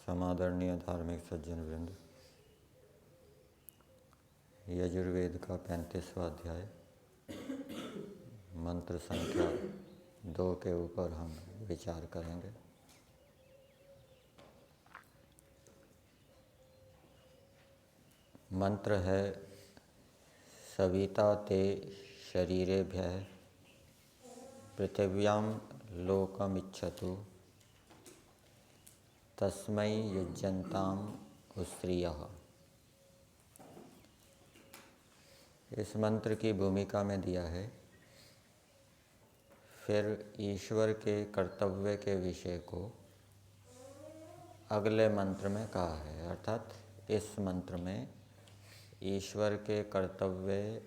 समादरणीय धार्मिक सज्जन वृंद, यजुर्वेद का 35वां अध्याय मंत्र संख्या 2 के ऊपर हम विचार करेंगे। मंत्र है सविता ते शरीरेभ्यः पृथिव्यां लोकमिच्छतु तस्मै युज्यन्ताम् उस्रियः। इस मंत्र की भूमिका में दिया है, फिर ईश्वर के कर्तव्य के विषय को अगले मंत्र में कहा है। अर्थात इस मंत्र में ईश्वर के कर्तव्य,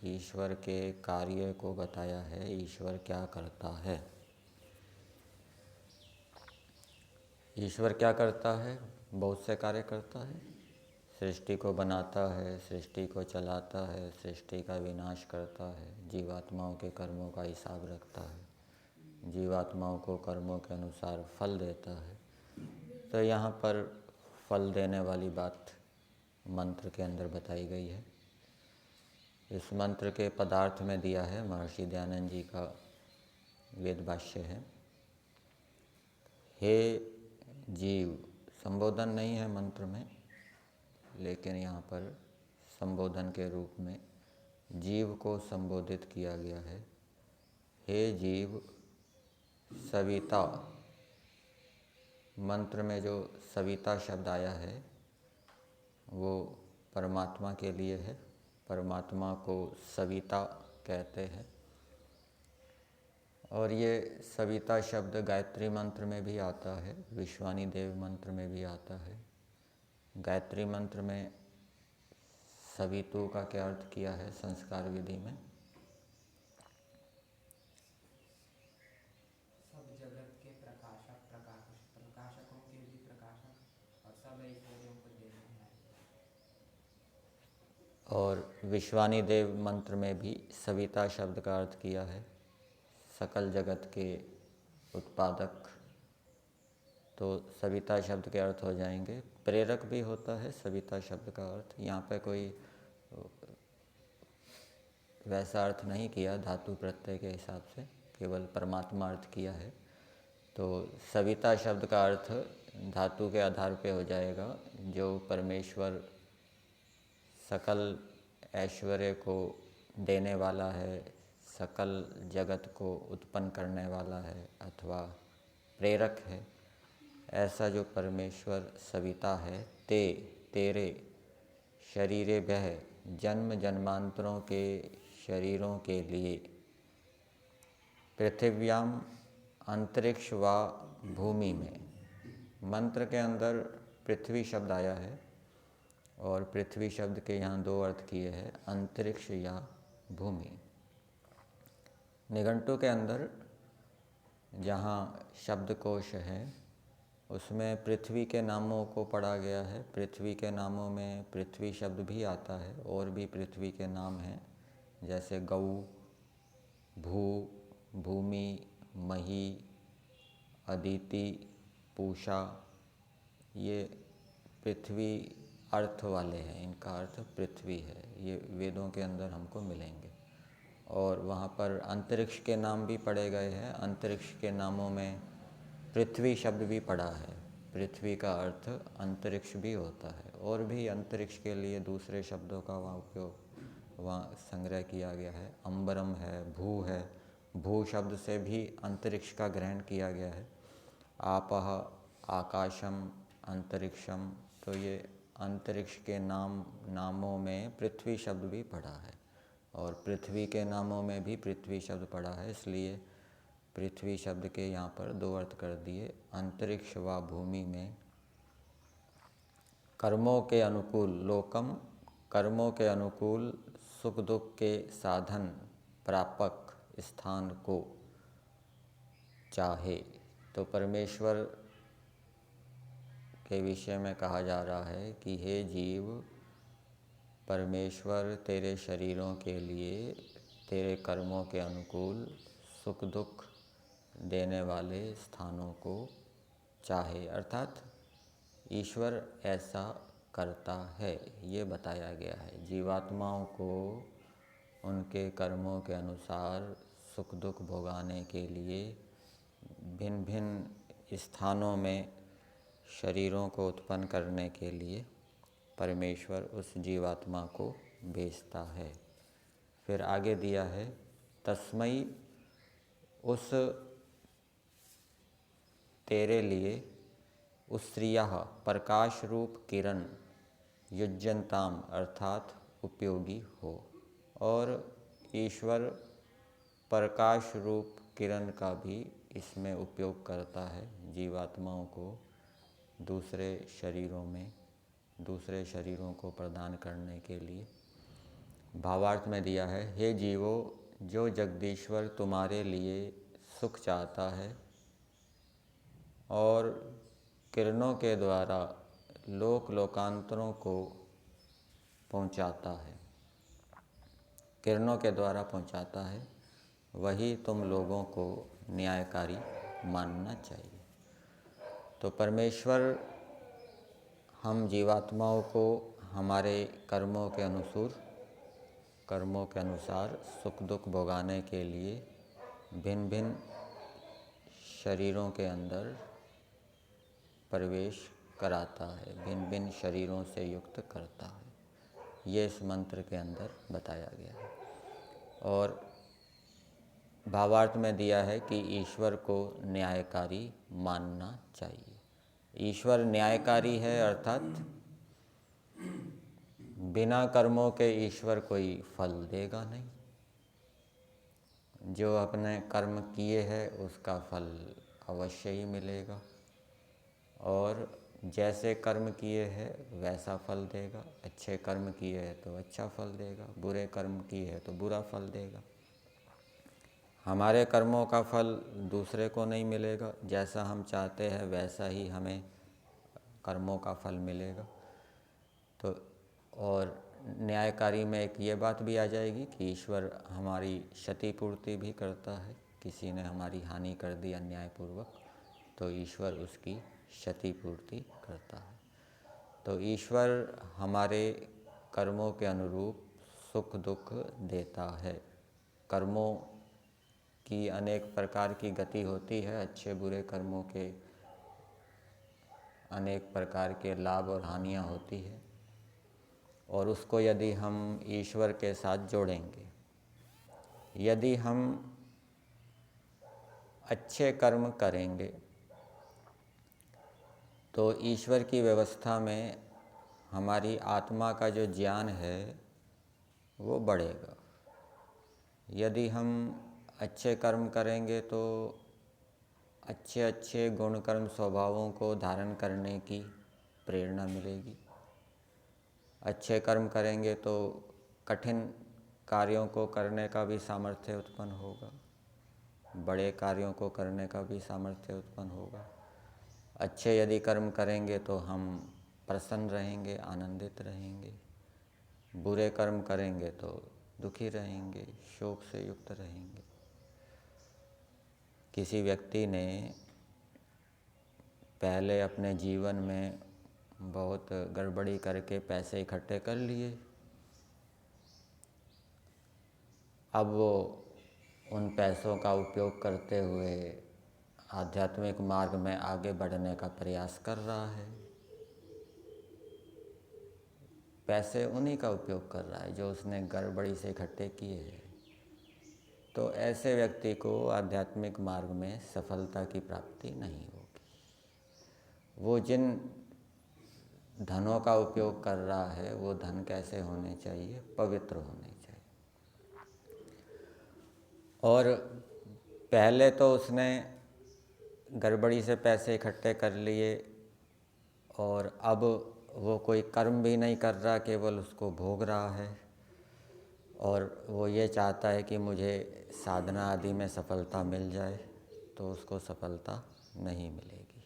ईश्वर के कार्य को बताया है। ईश्वर क्या करता है, ईश्वर क्या करता है? बहुत से कार्य करता है। सृष्टि को बनाता है, सृष्टि को चलाता है, सृष्टि का विनाश करता है, जीवात्माओं के कर्मों का हिसाब रखता है, जीवात्माओं को कर्मों के अनुसार फल देता है। तो यहाँ पर फल देने वाली बात मंत्र के अंदर बताई गई है। इस मंत्र के पदार्थ में दिया है, महर्षि दयानंद जी का वेद भाष्य है। हे जीव, संबोधन नहीं है मंत्र में, लेकिन यहाँ पर संबोधन के रूप में जीव को संबोधित किया गया है। हे जीव, सविता, मंत्र में जो सविता शब्द आया है वो परमात्मा के लिए है। परमात्मा को सविता कहते हैं। और ये सविता शब्द गायत्री मंत्र में भी आता है, विश्वानी देव मंत्र में भी आता है। गायत्री मंत्र में सवितु का क्या अर्थ किया है संस्कार विधि में? सब जगत के प्रकाशक, प्रकाशकों के भी प्रकाशक और सब ऐश्वर्यों को देने वाले। और विश्वानी देव मंत्र में भी सविता शब्द का अर्थ किया है सकल जगत के उत्पादक। तो सविता शब्द के अर्थ हो जाएंगे, प्रेरक भी होता है सविता शब्द का अर्थ। यहाँ पे कोई वैसा अर्थ नहीं किया धातु प्रत्यय के हिसाब से, केवल परमात्मा अर्थ किया है। तो सविता शब्द का अर्थ धातु के आधार पे हो जाएगा, जो परमेश्वर सकल ऐश्वर्य को देने वाला है, सकल जगत को उत्पन्न करने वाला है अथवा प्रेरक है, ऐसा जो परमेश्वर सविता है। तेरे शरीरेभ्यः, जन्म जन्मांतरों के शरीरों के लिए, पृथिव्याम, अंतरिक्ष व भूमि में। मंत्र के अंदर पृथ्वी शब्द आया है और पृथ्वी शब्द के यहाँ दो अर्थ किए हैं, अंतरिक्ष या भूमि। निघंटु के अंदर जहाँ शब्दकोश है उसमें पृथ्वी के नामों को पढ़ा गया है। पृथ्वी के नामों में पृथ्वी शब्द भी आता है और भी पृथ्वी के नाम हैं, जैसे गौ, भू, भूमि, मही, अदिति, पूषा। ये पृथ्वी अर्थ वाले हैं, इनका अर्थ पृथ्वी है। ये वेदों के अंदर हमको मिलेंगे। और वहाँ पर अंतरिक्ष के नाम भी पढ़े गए हैं। अंतरिक्ष के नामों में पृथ्वी शब्द भी पढ़ा है। पृथ्वी का अर्थ अंतरिक्ष भी होता है। और भी अंतरिक्ष के लिए दूसरे शब्दों का वहाँ उपयोग, वहाँ संग्रह किया गया है। अंबरम है, भू है, भू शब्द से भी अंतरिक्ष का ग्रहण किया गया है। आपः, आकाशम, अंतरिक्षम। तो ये अंतरिक्ष के नामों में पृथ्वी शब्द भी पढ़ा है और पृथ्वी के नामों में भी पृथ्वी शब्द पढ़ा है। इसलिए पृथ्वी शब्द के यहाँ पर दो अर्थ कर दिए। अंतरिक्ष व भूमि में कर्मों के अनुकूल, लोकम, कर्मों के अनुकूल सुख दुख के साधन प्रापक स्थान को चाहे। तो परमेश्वर के विषय में कहा जा रहा है कि हे जीव, परमेश्वर तेरे शरीरों के लिए तेरे कर्मों के अनुकूल सुख दुख देने वाले स्थानों को चाहे। अर्थात ईश्वर ऐसा करता है, ये बताया गया है। जीवात्माओं को उनके कर्मों के अनुसार सुख दुख भोगाने के लिए भिन्न भिन्न स्थानों में शरीरों को उत्पन्न करने के लिए परमेश्वर उस जीवात्मा को भेजता है। फिर आगे दिया है, तस्मै, उस तेरे लिए उस्रियः प्रकाश रूप किरण युज्यंताम अर्थात उपयोगी हो। और ईश्वर प्रकाश रूप किरण का भी इसमें उपयोग करता है, जीवात्माओं को दूसरे शरीरों को प्रदान करने के लिए। भावार्थ में दिया है, हे जीवो, जो जगदीश्वर तुम्हारे लिए सुख चाहता है और किरणों के द्वारा लोक लोकांतरों को पहुंचाता है, किरणों के द्वारा पहुंचाता है, वही तुम लोगों को न्यायकारी मानना चाहिए। तो परमेश्वर हम जीवात्माओं को हमारे कर्मों के अनुसार सुख दुख भोगाने के लिए भिन्न भिन्न शरीरों के अंदर प्रवेश कराता है, भिन्न भिन्न शरीरों से युक्त करता है। ये इस मंत्र के अंदर बताया गया है। और भावार्थ में दिया है कि ईश्वर को न्यायकारी मानना चाहिए। ईश्वर न्यायकारी है, अर्थात बिना कर्मों के ईश्वर कोई फल देगा नहीं। जो अपने कर्म किए हैं उसका फल अवश्य ही मिलेगा, और जैसे कर्म किए हैं वैसा फल देगा। अच्छे कर्म किए हैं तो अच्छा फल देगा, बुरे कर्म किए हैं तो बुरा फल देगा। हमारे कर्मों का फल दूसरे को नहीं मिलेगा, जैसा हम चाहते हैं वैसा ही हमें कर्मों का फल मिलेगा। तो और न्यायकारी में एक ये बात भी आ जाएगी कि ईश्वर हमारी क्षतिपूर्ति भी करता है। किसी ने हमारी हानि कर दी अन्यायपूर्वक तो ईश्वर उसकी क्षतिपूर्ति करता है। तो ईश्वर हमारे कर्मों के अनुरूप सुख दुख देता है। कर्मों की अनेक प्रकार की गति होती है, अच्छे बुरे कर्मों के अनेक प्रकार के लाभ और हानियाँ होती है, और उसको यदि हम ईश्वर के साथ जोड़ेंगे, यदि हम अच्छे कर्म करेंगे तो ईश्वर की व्यवस्था में हमारी आत्मा का जो ज्ञान है वो बढ़ेगा। यदि हम अच्छे कर्म करेंगे तो अच्छे अच्छे गुण कर्म स्वभावों को धारण करने की प्रेरणा मिलेगी। अच्छे कर्म करेंगे तो कठिन कार्यों को करने का भी सामर्थ्य उत्पन्न होगा, बड़े कार्यों को करने का भी सामर्थ्य उत्पन्न होगा। अच्छे यदि कर्म करेंगे तो हम प्रसन्न रहेंगे, आनंदित रहेंगे। बुरे कर्म करेंगे तो दुखी रहेंगे, शोक से युक्त रहेंगे। किसी व्यक्ति ने पहले अपने जीवन में बहुत गड़बड़ी करके पैसे इकट्ठे कर लिए, अब वो उन पैसों का उपयोग करते हुए आध्यात्मिक मार्ग में आगे बढ़ने का प्रयास कर रहा है। पैसे उन्हीं का उपयोग कर रहा है जो उसने गड़बड़ी से इकट्ठे किए हैं। तो ऐसे व्यक्ति को आध्यात्मिक मार्ग में सफलता की प्राप्ति नहीं होगी। वो जिन धनों का उपयोग कर रहा है वो धन कैसे होने चाहिए? पवित्र होने चाहिए। और पहले तो उसने गड़बड़ी से पैसे इकट्ठे कर लिए और अब वो कोई कर्म भी नहीं कर रहा, केवल उसको भोग रहा है, और वो ये चाहता है कि मुझे साधना आदि में सफलता मिल जाए, तो उसको सफलता नहीं मिलेगी।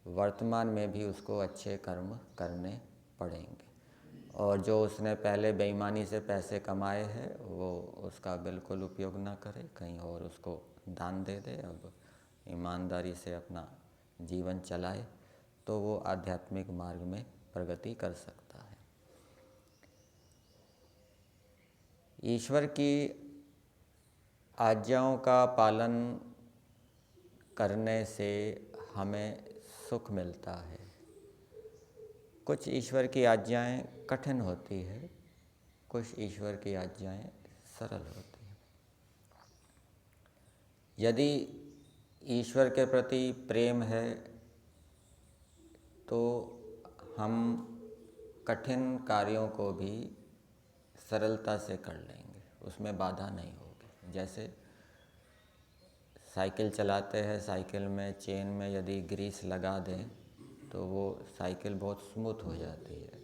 वर्तमान में भी उसको अच्छे कर्म करने पड़ेंगे, और जो उसने पहले बेईमानी से पैसे कमाए हैं वो उसका बिल्कुल उपयोग ना करे, कहीं और उसको दान दे दे, अब ईमानदारी से अपना जीवन चलाए, तो वो आध्यात्मिक मार्ग में प्रगति कर सकता है। ईश्वर की आज्ञाओं का पालन करने से हमें सुख मिलता है। कुछ ईश्वर की आज्ञाएं कठिन होती है, कुछ ईश्वर की आज्ञाएं सरल होती हैं। यदि ईश्वर के प्रति प्रेम है तो हम कठिन कार्यों को भी सरलता से कर लेंगे, उसमें बाधा नहीं होगी। जैसे साइकिल चलाते हैं, साइकिल में चेन में यदि ग्रीस लगा दें तो वो साइकिल बहुत स्मूथ हो जाती है,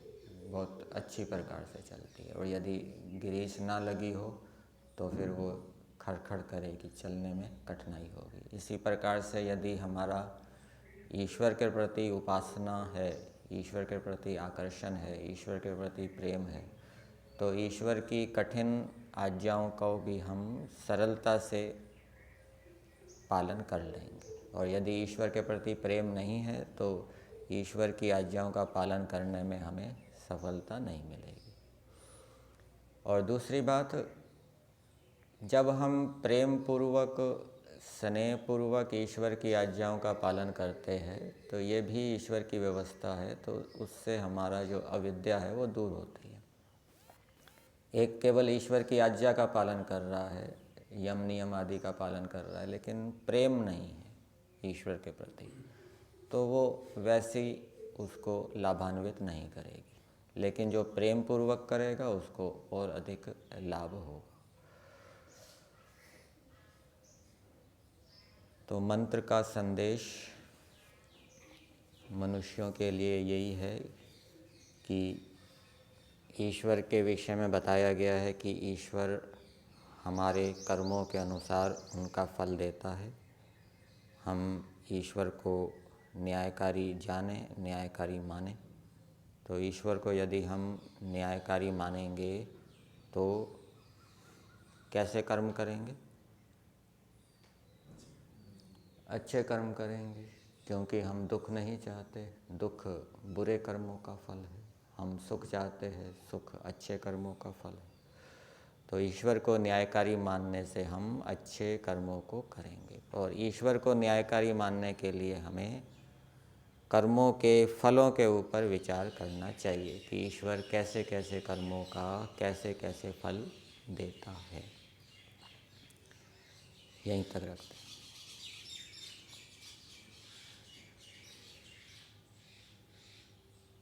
बहुत अच्छी प्रकार से चलती है। और यदि ग्रीस ना लगी हो तो फिर वो खड़खड़ करेगी, चलने में कठिनाई होगी। इसी प्रकार से यदि हमारा ईश्वर के प्रति उपासना है, ईश्वर के प्रति आकर्षण है, ईश्वर के प्रति प्रेम है, तो ईश्वर की कठिन आज्ञाओं को भी हम सरलता से पालन कर लेंगे। और यदि ईश्वर के प्रति प्रेम नहीं है तो ईश्वर की आज्ञाओं का पालन करने में हमें सफलता नहीं मिलेगी। और दूसरी बात, जब हम प्रेम पूर्वक, स्नेह पूर्वक ईश्वर की आज्ञाओं का पालन करते हैं तो ये भी ईश्वर की व्यवस्था है, तो उससे हमारा जो अविद्या है वो दूर होती है। एक केवल ईश्वर की आज्ञा का पालन कर रहा है, यम नियम आदि का पालन कर रहा है, लेकिन प्रेम नहीं है ईश्वर के प्रति, तो वो वैसी उसको लाभान्वित नहीं करेगी। लेकिन जो प्रेम पूर्वक करेगा उसको और अधिक लाभ होगा। तो मंत्र का संदेश मनुष्यों के लिए यही है कि ईश्वर के विषय में बताया गया है कि ईश्वर हमारे कर्मों के अनुसार उनका फल देता है। हम ईश्वर को न्यायकारी जानें, न्यायकारी मानें। तो ईश्वर को यदि हम न्यायकारी मानेंगे तो कैसे कर्म करेंगे? अच्छे कर्म करेंगे, क्योंकि हम दुख नहीं चाहते, दुख बुरे कर्मों का फल है। हम सुख चाहते हैं, सुख अच्छे कर्मों का फल है। तो ईश्वर को न्यायकारी मानने से हम अच्छे कर्मों को करेंगे। और ईश्वर को न्यायकारी मानने के लिए हमें कर्मों के फलों के ऊपर विचार करना चाहिए कि ईश्वर कैसे कैसे कर्मों का कैसे कैसे फल देता है। यहीं तक रखते हैं।